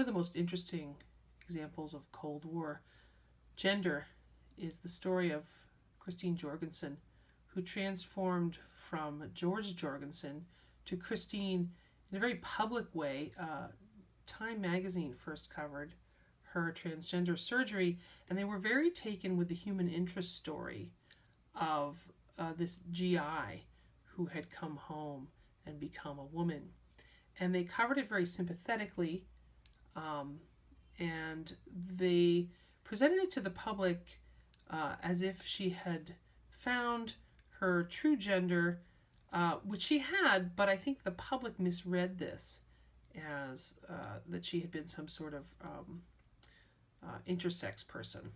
One of the most interesting examples of Cold War gender is the story of Christine Jorgensen, who transformed from George Jorgensen to Christine in a very public way. Time magazine first covered her transgender surgery, and they were very taken with the human interest story of this GI who had come home and become a woman. And they covered it very sympathetically, and they presented it to the public as if she had found her true gender, which she had, but I think the public misread this as that she had been some sort of intersex person.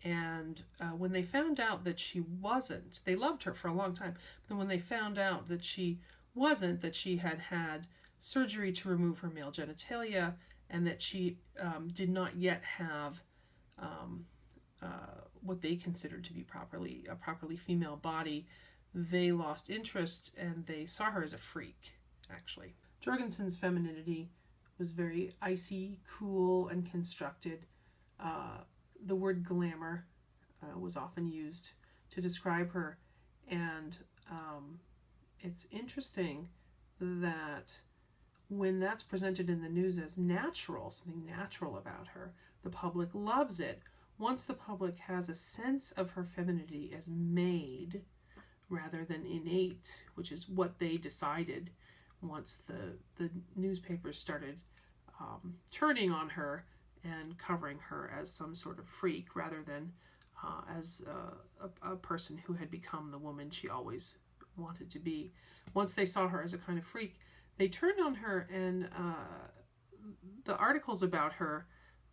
And when they found out that she wasn't, they loved her for a long time, but then when they found out that she wasn't, that she had had surgery to remove her male genitalia, and that she did not yet have what they considered to be a properly female body, they lost interest and they saw her as a freak, actually. Jorgensen's femininity was very icy, cool, and constructed. The word glamour was often used to describe her, and it's interesting that when that's presented in the news as natural, something natural about her, the public loves it. Once the public has a sense of her femininity as made rather than innate, which is what they decided once the newspapers started turning on her and covering her as some sort of freak rather than as a person who had become the woman she always wanted to be. Once they saw her as a kind of freak, they turned on her, and the articles about her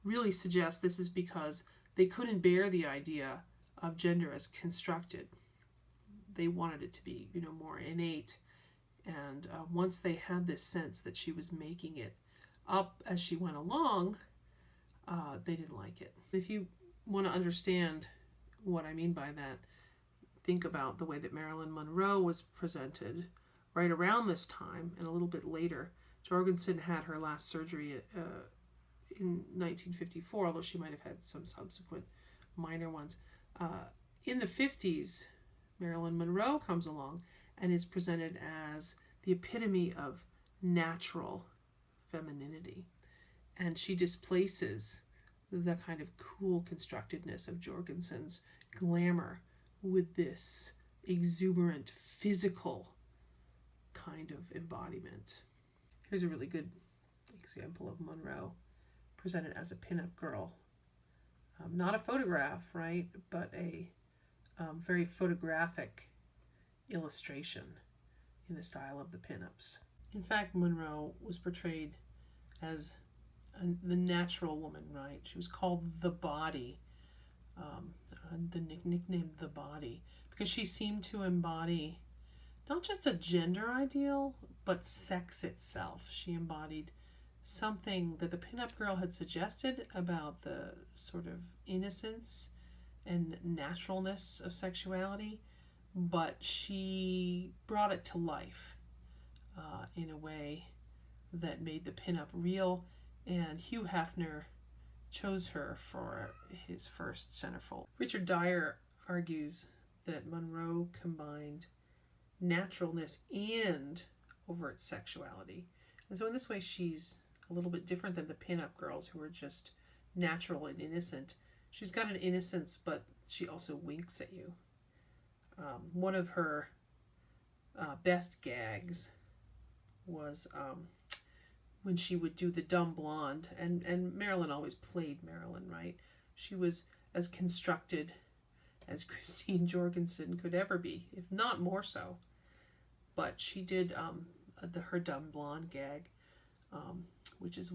really suggest this is because they couldn't bear the idea of gender as constructed. They wanted it to be, more innate. And once they had this sense that she was making it up as she went along, they didn't like it. If you want to understand what I mean by that, think about the way that Marilyn Monroe was presented right around this time and a little bit later. Jorgensen had her last surgery in 1954, although she might have had some subsequent minor ones. In the 50s, Marilyn Monroe comes along and is presented as the epitome of natural femininity. And she displaces the kind of cool constructedness of Jorgensen's glamour with this exuberant physical kind of embodiment. Here's a really good example of Monroe presented as a pinup girl. Not a photograph, right, but a very photographic illustration in the style of the pinups. In fact, Monroe was portrayed as the natural woman, right? She was called the Body, the nickname the Body, because she seemed to embody not just a gender ideal, but sex itself. She embodied something that the pinup girl had suggested about the sort of innocence and naturalness of sexuality, but she brought it to life in a way that made the pinup real, and Hugh Hefner chose her for his first centerfold. Richard Dyer argues that Monroe combined naturalness and overt sexuality, and so in this way she's a little bit different than the pinup girls who were just natural and innocent. She's got an innocence, but she also winks at you. One of her best gags was when she would do the dumb blonde, and Marilyn always played Marilyn, right? She was as constructed as Christine Jorgensen could ever be, if not more so. But she did her dumb blonde gag, which is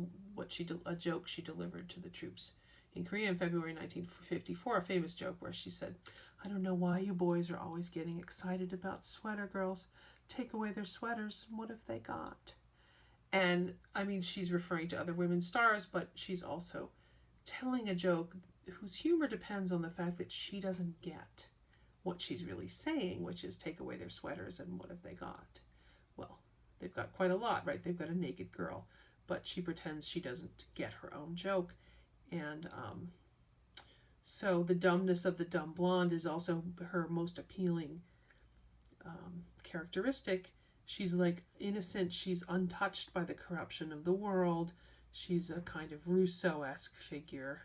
a joke she delivered to the troops in Korea in February 1954, a famous joke where she said, "I don't know why you boys are always getting excited about sweater girls. Take away their sweaters, and what have they got?" And I mean, she's referring to other women stars, but she's also telling a joke whose humor depends on the fact that she doesn't get what she's really saying, which is take away their sweaters and what have they got? Well, they've got quite a lot, right? They've got a naked girl. but she pretends she doesn't get her own joke. And so the dumbness of the dumb blonde is also her most appealing characteristic. She's like innocent, she's untouched by the corruption of the world. She's a kind of Rousseau-esque figure.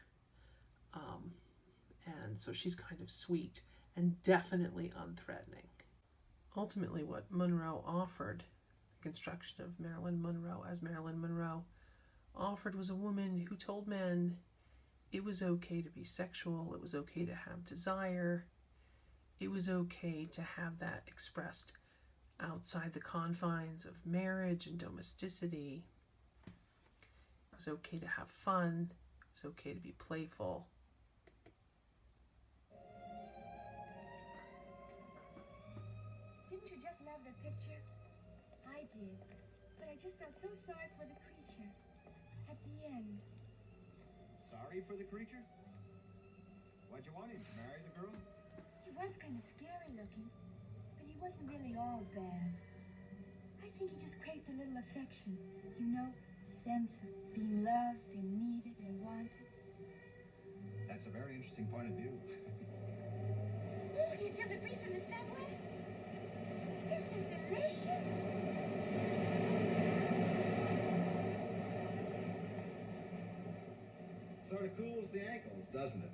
And so she's kind of sweet and definitely unthreatening. Ultimately, what Monroe offered, the construction of Marilyn Monroe as Marilyn Monroe, offered was a woman who told men it was okay to be sexual, it was okay to have desire, it was okay to have that expressed outside the confines of marriage and domesticity. It was okay to have fun, it was okay to be playful. Didn't you just love the picture? I did, but I just felt so sorry for the creature at the end. Sorry for the creature? Why'd you want him to marry the girl? He was kind of scary looking, but he wasn't really all bad. I think he just craved a little affection, you know, a sense of being loved and needed and wanted. That's a very interesting point of view. Oh, do you feel the breeze from the subway? Isn't it delicious? Sort of cools the ankles, doesn't it?